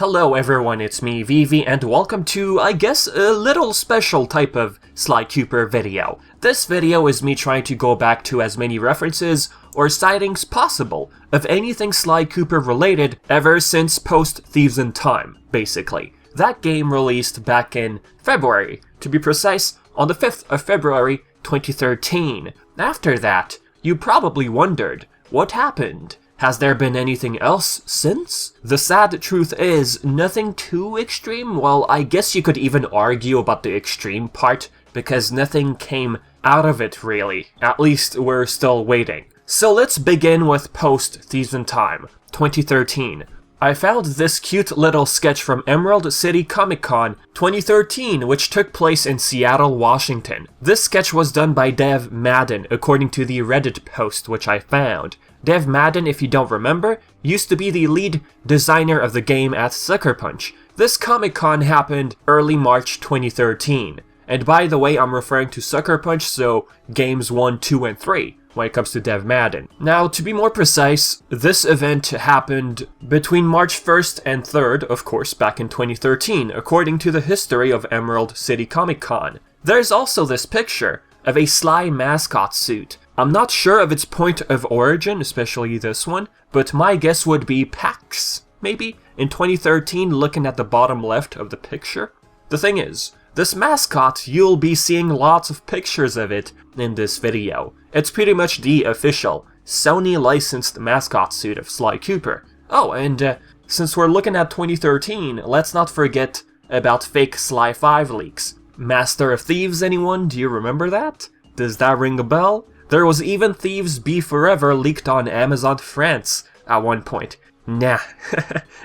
Hello everyone, it's me, Vivi, and welcome to, I guess, a little special type of Sly Cooper video. This video is me trying to go back to as many references or sightings possible of anything Sly Cooper related ever since post Thieves in Time, basically. That game released back in February, to be precise, on the 5th of February 2013. After that, you probably wondered, what happened? Has there been anything else since? The sad truth is, nothing too extreme. Well, I guess you could even argue about the extreme part, because nothing came out of it really. At least we're still waiting. So let's begin with post Thieves in Time, 2013. I found this cute little sketch from Emerald City Comic Con 2013, which took place in Seattle, Washington. This sketch was done by Dev Madden, according to the Reddit post which I found. Dev Madden, if you don't remember, used to be the lead designer of the game at Sucker Punch. This Comic Con happened early March 2013. And by the way, I'm referring to Sucker Punch, so games 1, 2, and 3. When it comes to Dev Madden. Now, to be more precise, this event happened between March 1st and 3rd, of course, back in 2013, according to the history of Emerald City Comic Con. There's also this picture of a Sly mascot suit. I'm not sure of its point of origin, especially this one, but my guess would be PAX, maybe, in 2013, looking at the bottom left of the picture. The thing is, this mascot, you'll be seeing lots of pictures of it in this video. It's pretty much the official, Sony-licensed mascot suit of Sly Cooper. Oh, and since we're looking at 2013, let's not forget about fake Sly 5 leaks. Master of Thieves, anyone? Do you remember that? Does that ring a bell? There was even Thieves Be Forever leaked on Amazon France at one point. Nah,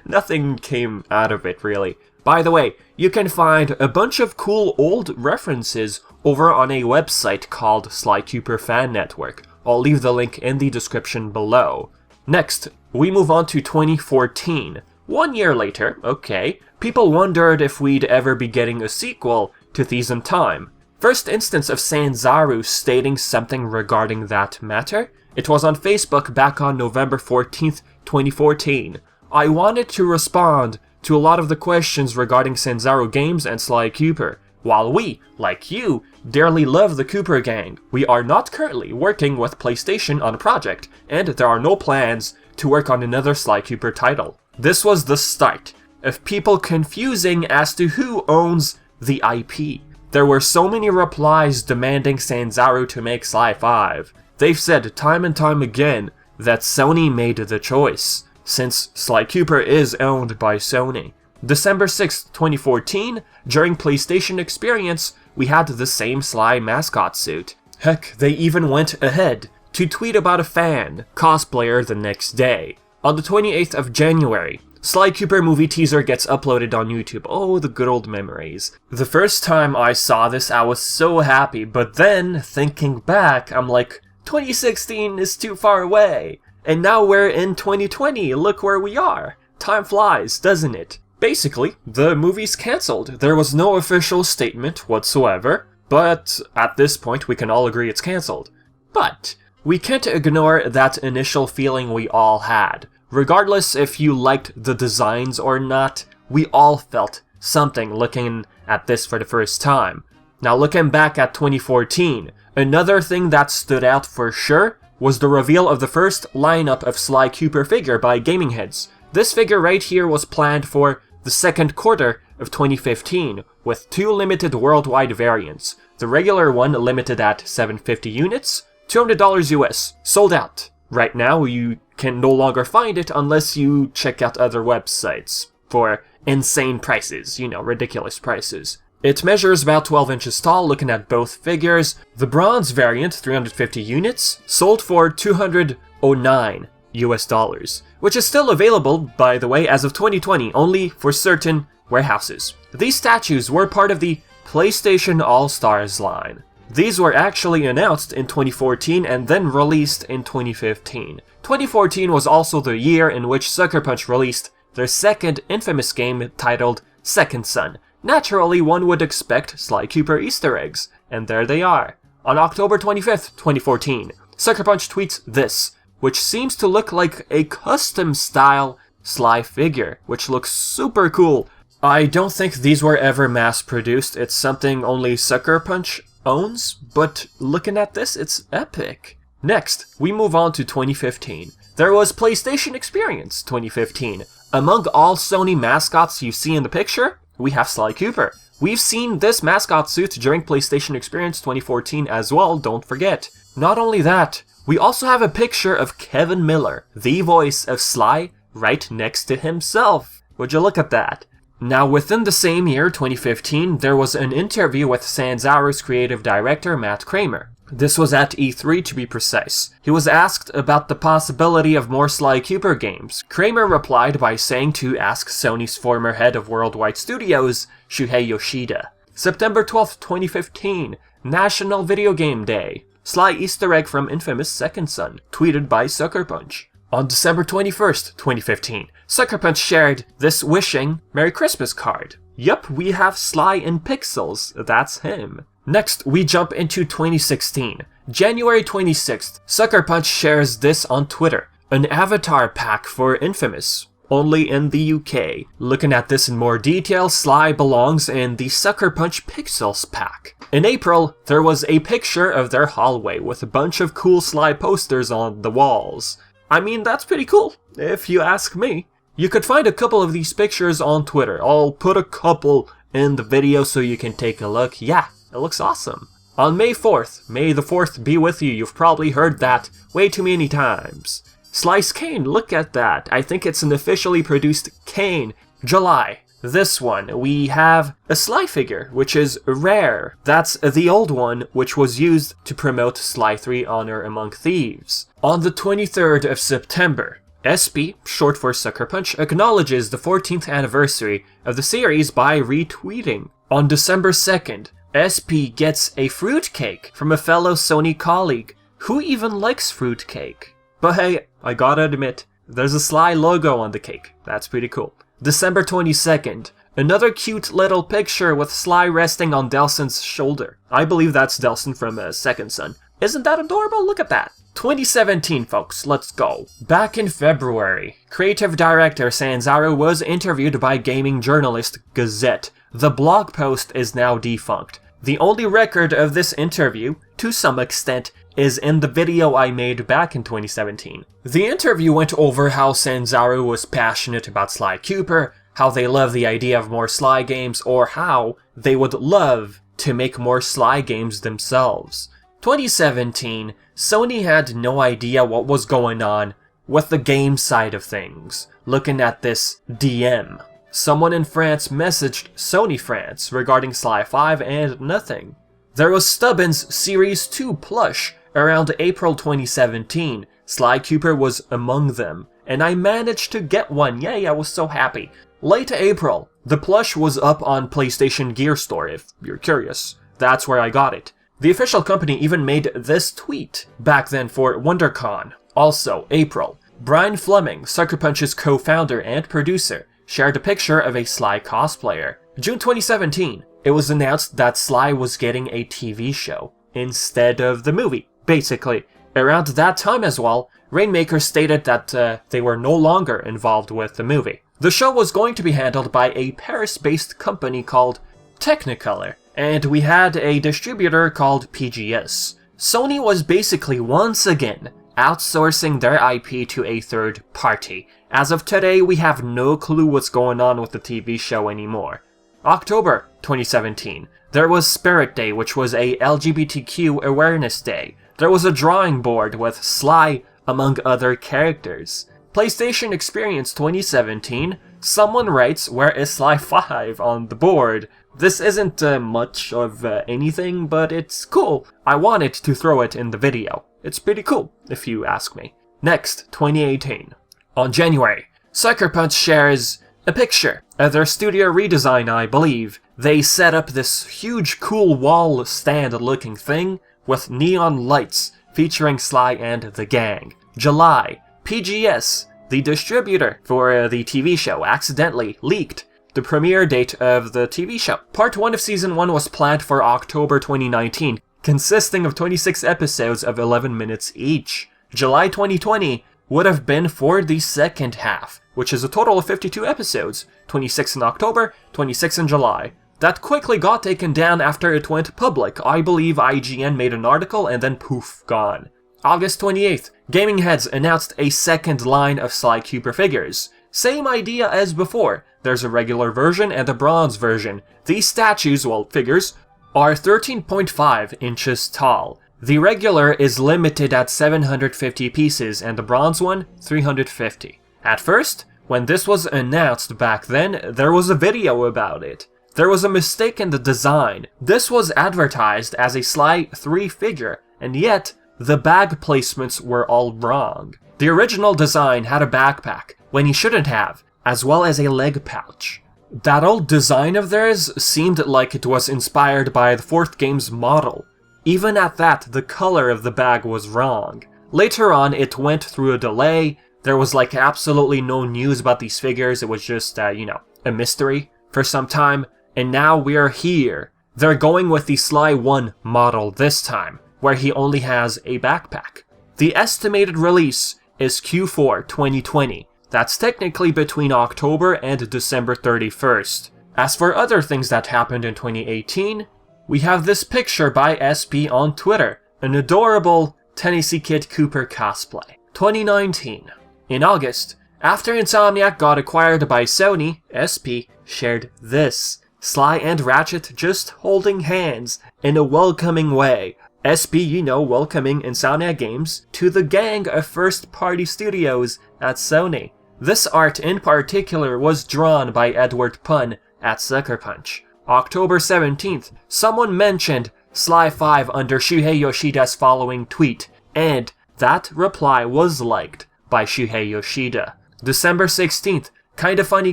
nothing came out of it really. By the way, you can find a bunch of cool old references over on a website called Sly Cooper Fan Network. I'll leave the link in the description below. Next, we move on to 2014. 1 year later, okay, people wondered if we'd ever be getting a sequel to Thieves in Time. First instance of Sanzaru stating something regarding that matter, it was on Facebook back on November 14th, 2014. I wanted to respond to a lot of the questions regarding Sanzaru Games and Sly Cooper. While we, like you, dearly love the Cooper gang, we are not currently working with PlayStation on a project, and there are no plans to work on another Sly Cooper title. This was the start of people confusing as to who owns the IP. There were so many replies demanding Sanzaru to make Sly 5. They've said time and time again that Sony made the choice, since Sly Cooper is owned by Sony. December 6, 2014, during PlayStation Experience, we had the same Sly mascot suit. Heck, they even went ahead to tweet about a fan cosplayer the next day. On the 28th of January, Sly Cooper movie teaser gets uploaded on YouTube. Oh, the good old memories. The first time I saw this, I was so happy, but then, thinking back, I'm like, 2016 is too far away. And now we're in 2020, look where we are. Time flies, doesn't it? Basically, the movie's cancelled. There was no official statement whatsoever, but at this point we can all agree it's cancelled. But we can't ignore that initial feeling we all had. Regardless if you liked the designs or not, we all felt something looking at this for the first time. Now looking back at 2014, another thing that stood out for sure was the reveal of the first lineup of Sly Cooper figure by Gaming Heads. This figure right here was planned for the second quarter of 2015, with 2 limited worldwide variants. The regular one limited at 750 units, $200 US, sold out. Right now you can no longer find it unless you check out other websites for insane prices, ridiculous prices. It measures about 12 inches tall, looking at both figures. The bronze variant, 350 units, sold for $209 US, which is still available, by the way, as of 2020, only for certain warehouses. These statues were part of the PlayStation All-Stars line. These were actually announced in 2014 and then released in 2015. 2014 was also the year in which Sucker Punch released their second infamous game titled Second Son. Naturally, one would expect Sly Cooper Easter eggs, and there they are. On October 25th, 2014, Sucker Punch tweets this, which seems to look like a custom-style Sly figure, which looks super cool. I don't think these were ever mass-produced, it's something only Sucker Punch owns, but looking at this, it's epic. Next, we move on to 2015. There was PlayStation Experience 2015. Among all Sony mascots you see in the picture, we have Sly Cooper. We've seen this mascot suit during PlayStation Experience 2014 as well, don't forget. Not only that, we also have a picture of Kevin Miller, the voice of Sly, right next to himself. Would you look at that? Now, within the same year, 2015, there was an interview with Sanzaru's creative director, Matt Kramer. This was at E3 to be precise. He was asked about the possibility of more Sly Cooper games. Kramer replied by saying to ask Sony's former head of Worldwide Studios, Shuhei Yoshida. September 12th, 2015, National Video Game Day. Sly Easter egg from infamous Second Son, tweeted by Sucker Punch. On December 21st, 2015, Sucker Punch shared this wishing Merry Christmas card. Yup, we have Sly in pixels, that's him. Next, we jump into 2016. January 26th, Sucker Punch shares this on Twitter. An avatar pack for Infamous, only in the UK. Looking at this in more detail, Sly belongs in the Sucker Punch Pixels pack. In April, there was a picture of their hallway with a bunch of cool Sly posters on the walls. I mean, that's pretty cool, if you ask me. You could find a couple of these pictures on Twitter. I'll put a couple in the video so you can take a look. Yeah, it looks awesome. On May 4th, May the 4th be with you, you've probably heard that way too many times. Slice Cane, look at that. I think it's an officially produced cane. July. This one, we have a Sly figure, which is rare. That's the old one, which was used to promote Sly 3 Honor Among Thieves. On the 23rd of September, SP, short for Sucker Punch, acknowledges the 14th anniversary of the series by retweeting. On December 2nd, SP gets a fruitcake from a fellow Sony colleague. Who even likes fruitcake? But hey, I gotta admit, there's a Sly logo on the cake. That's pretty cool. December 22nd, another cute little picture with Sly resting on Delson's shoulder. I believe that's Delson from Second Son. Isn't that adorable? Look at that. 2017, folks, let's go. Back in February, creative director Sanzaru was interviewed by gaming journalist Gazette. The blog post is now defunct. The only record of this interview, to some extent, is in the video I made back in 2017. The interview went over how Sanzaru was passionate about Sly Cooper, how they love the idea of more Sly games, or how they would love to make more Sly games themselves. 2017, Sony had no idea what was going on with the game side of things. Looking at this DM. Someone in France messaged Sony France regarding Sly 5 and nothing. There was Stubbins Series 2 plush around April 2017. Sly Cooper was among them, and I managed to get one. Yay, I was so happy. Late April, the plush was up on PlayStation Gear Store, if you're curious. That's where I got it. The official company even made this tweet back then for WonderCon. Also, April, Brian Fleming, Sucker Punch's co-founder and producer, shared a picture of a Sly cosplayer. June 2017, it was announced that Sly was getting a TV show instead of the movie. Basically, around that time as well, Rainmaker stated that they were no longer involved with the movie. The show was going to be handled by a Paris-based company called Technicolor, and we had a distributor called PGS. Sony was basically once again outsourcing their IP to a third party. As of today, we have no clue what's going on with the TV show anymore. October 2017, there was Spirit Day, which was a LGBTQ awareness day. There was a drawing board with Sly among other characters. PlayStation Experience 2017, someone writes, "Where is Sly 5 on the board?" This isn't much of anything, but it's cool. I wanted to throw it in the video. It's pretty cool, if you ask me. Next, 2018. On January, Sucker Punch shares a picture of their studio redesign, I believe. They set up this huge cool wall stand looking thing with neon lights featuring Sly and the gang. July, PGS, the distributor for the TV show, accidentally leaked the premiere date of the TV show. Part 1 of Season 1 was planned for October 2019, consisting of 26 episodes of 11 minutes each. July 2020, would have been for the second half, which is a total of 52 episodes, 26 in October, 26 in July. That quickly got taken down after it went public. I believe IGN made an article and then poof, gone. August 28th, Gaming Heads announced a second line of Sly Cooper figures. Same idea as before. There's a regular version and a bronze version. These statues, well, figures, are 13.5 inches tall. The regular is limited at 750 pieces and the bronze one, 350. At first, when this was announced back then, there was a video about it. There was a mistake in the design. This was advertised as a Sly 3 figure, and yet, the bag placements were all wrong. The original design had a backpack, when he shouldn't have, as well as a leg pouch. That old design of theirs seemed like it was inspired by the 4th game's model. Even at that, the color of the bag was wrong. Later on, it went through a delay. There was like absolutely no news about these figures. It was just, a mystery for some time. And now we're here. They're going with the Sly 1 model this time, where he only has a backpack. The estimated release is Q4 2020. That's technically between October and December 31st. As for other things that happened in 2018, we have this picture by SP on Twitter, an adorable Tennessee Kid Cooper cosplay. 2019. In August, after Insomniac got acquired by Sony, SP shared this. Sly and Ratchet just holding hands in a welcoming way. SP, welcoming Insomniac Games to the gang of first-party studios at Sony. This art in particular was drawn by Edward Pun at Sucker Punch. October 17th, someone mentioned Sly 5 under Shuhei Yoshida's following tweet, and that reply was liked by Shuhei Yoshida. December 16th, Kinda Funny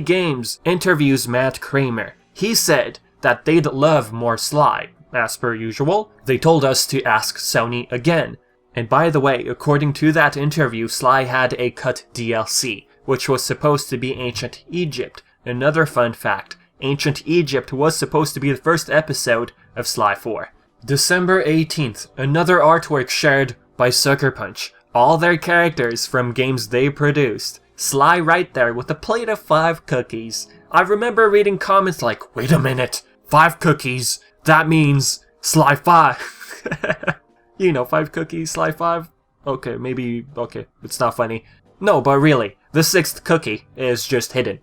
Games interviews Matt Kramer. He said that they'd love more Sly. As per usual, they told us to ask Sony again. And by the way, according to that interview, Sly had a cut DLC, which was supposed to be Ancient Egypt. Another fun fact, Ancient Egypt was supposed to be the first episode of Sly 4. December 18th, another artwork shared by Sucker Punch. All their characters from games they produced. Sly right there with a plate of 5 cookies. I remember reading comments like, wait a minute, 5 cookies? That means Sly 5. 5 cookies, Sly 5? Okay, it's not funny. No, but really, the 6th cookie is just hidden.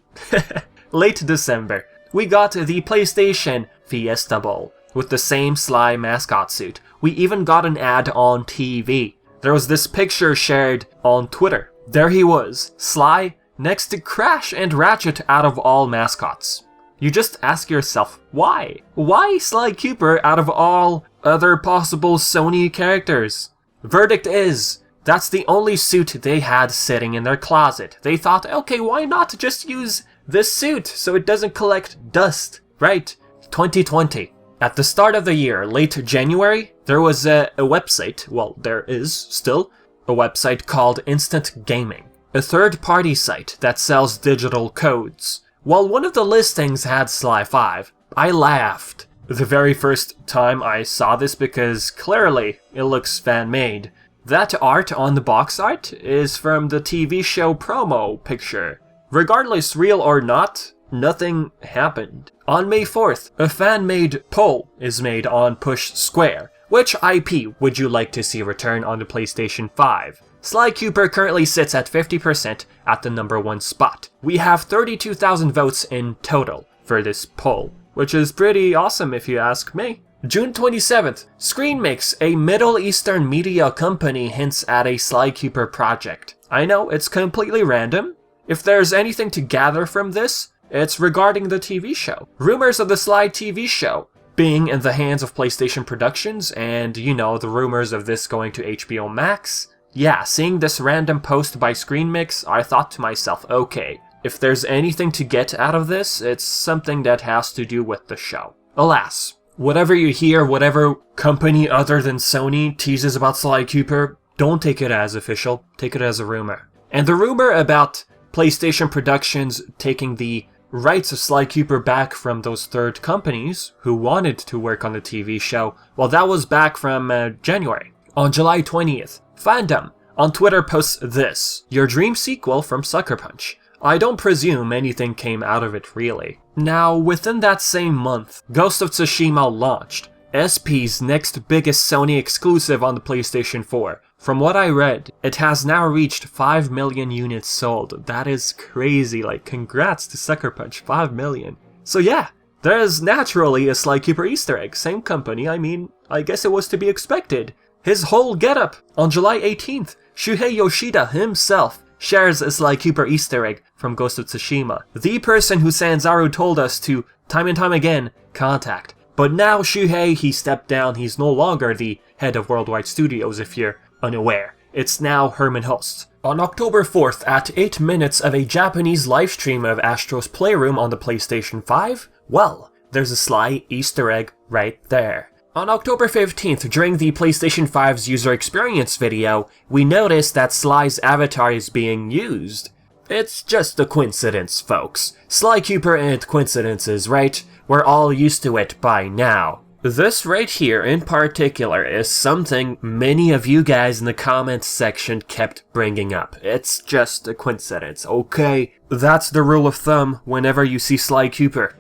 Late December, we got the PlayStation Fiesta Bowl with the same Sly mascot suit. We even got an ad on TV. There was this picture shared on Twitter. There he was, Sly, next to Crash and Ratchet out of all mascots. You just ask yourself, why? Why Sly Cooper out of all other possible Sony characters? Verdict is, that's the only suit they had sitting in their closet. They thought, okay, why not just use this suit so it doesn't collect dust, right? 2020. At the start of the year, late January, there was a website, well, there is still, a website called Instant Gaming, a third-party site that sells digital codes. While one of the listings had Sly 5, I laughed the very first time I saw this because clearly it looks fan-made. That art on the box art is from the TV show promo picture. Regardless, real or not, nothing happened. On May 4th, a fan-made poll is made on Push Square. Which IP would you like to see return on the PlayStation 5? Sly Cooper currently sits at 50% at the number 1 spot. We have 32,000 votes in total for this poll, which is pretty awesome if you ask me. June 27th, ScreenMix, a Middle Eastern media company, hints at a Sly Cooper project. I know, it's completely random. If there's anything to gather from this, it's regarding the TV show. Rumors of the Sly TV show being in the hands of PlayStation Productions, and the rumors of this going to HBO Max. Yeah, seeing this random post by ScreenMix, I thought to myself, okay, if there's anything to get out of this, it's something that has to do with the show. Alas, whatever you hear, whatever company other than Sony teases about Sly Cooper, don't take it as official, take it as a rumor. And the rumor about PlayStation Productions taking the rights of Sly Cooper back from those third companies who wanted to work on the TV show, well, that was back from January. On July 20th, Fandom on Twitter posts this: "Your dream sequel from Sucker Punch. I don't presume anything came out of it really." Now, within that same month, Ghost of Tsushima launched, SP's next biggest Sony exclusive on the PlayStation 4. From what I read, it has now reached 5 million units sold. That is crazy, like congrats to Sucker Punch, 5 million. So yeah, there's naturally a Sly Cooper Easter egg, same company, I mean, I guess it was to be expected. His whole getup! On July 18th, Shuhei Yoshida himself shares a Sly Cooper Easter egg from Ghost of Tsushima. The person who Sanzaru told us to, time and time again, contact. But now Shuhei, he stepped down, he's no longer the head of Worldwide Studios if you're unaware. It's now Herman Hulst. On October 4th, at 8 minutes of a Japanese livestream of Astro's Playroom on the PlayStation 5, well, there's a Sly Easter egg right there. On October 15th, during the PlayStation 5's user experience video, we noticed that Sly's avatar is being used. It's just a coincidence, folks. Sly Cooper and coincidences, right? We're all used to it by now. This right here in particular is something many of you guys in the comments section kept bringing up. It's just a coincidence, okay? That's the rule of thumb whenever you see Sly Cooper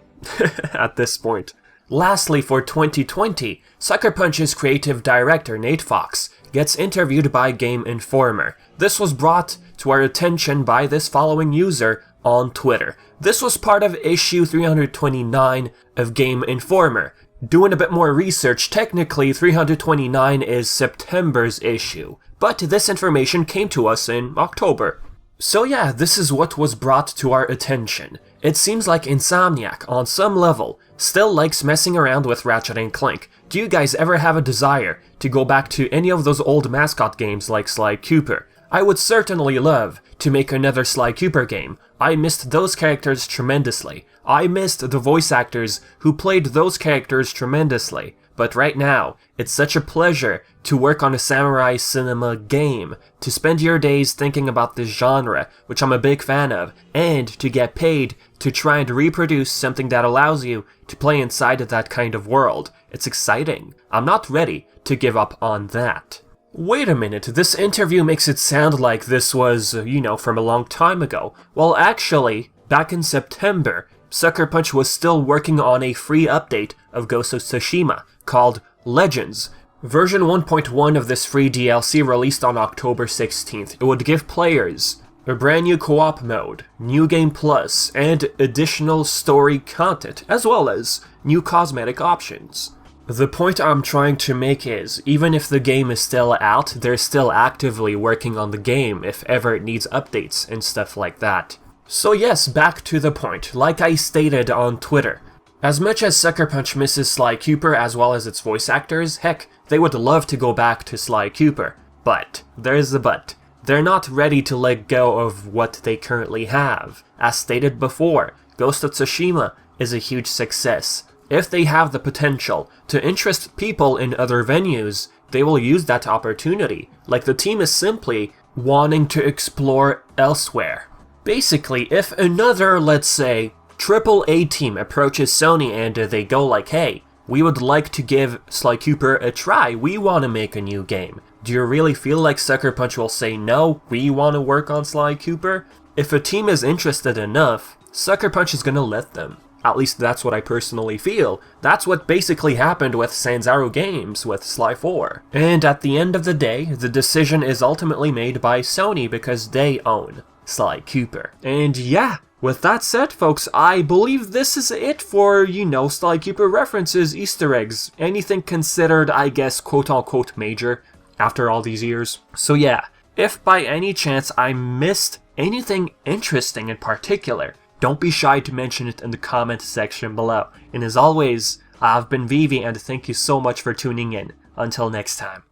at this point. Lastly, for 2020, Sucker Punch's creative director Nate Fox gets interviewed by Game Informer. This was brought to our attention by this following user on Twitter. This was part of issue 329 of Game Informer. Doing a bit more research, technically 329 is September's issue, but this information came to us in October. So yeah, this is what was brought to our attention. It seems like Insomniac, on some level, still likes messing around with Ratchet & Clank. Do you guys ever have a desire to go back to any of those old mascot games like Sly Cooper? I would certainly love to make another Sly Cooper game. I missed those characters tremendously. I missed the voice actors who played those characters tremendously. But right now, it's such a pleasure to work on a samurai cinema game, to spend your days thinking about this genre, which I'm a big fan of, and to get paid to try and reproduce something that allows you to play inside of that kind of world. It's exciting. I'm not ready to give up on that. Wait a minute, this interview makes it sound like this was, from a long time ago. Well, actually, back in September, Sucker Punch was still working on a free update of Ghost of Tsushima called Legends. Version 1.1 of this free DLC released on October 16th. It would give players a brand new co-op mode, New Game Plus, and additional story content, as well as new cosmetic options. The point I'm trying to make is, even if the game is still out, they're still actively working on the game if ever it needs updates and stuff like that. So yes, back to the point, like I stated on Twitter. As much as Sucker Punch misses Sly Cooper as well as its voice actors, heck, they would love to go back to Sly Cooper. But, there's the but. They're not ready to let go of what they currently have. As stated before, Ghost of Tsushima is a huge success. If they have the potential to interest people in other venues, they will use that opportunity, like the team is simply wanting to explore elsewhere. Basically, if another, let's say, AAA team approaches Sony and they go like, hey, we would like to give Sly Cooper a try, we want to make a new game. Do you really feel like Sucker Punch will say no, we want to work on Sly Cooper? If a team is interested enough, Sucker Punch is gonna let them. At least that's what I personally feel. That's what basically happened with Sanzaru Games with Sly 4. And at the end of the day, the decision is ultimately made by Sony because they own Sly Cooper. And yeah, with that said, folks, I believe this is it for, Sly Cooper references, Easter eggs, anything considered, I guess, quote-unquote major after all these years. So yeah, if by any chance I missed anything interesting in particular, don't be shy to mention it in the comment section below. And as always, I've been Vivi and thank you so much for tuning in. Until next time.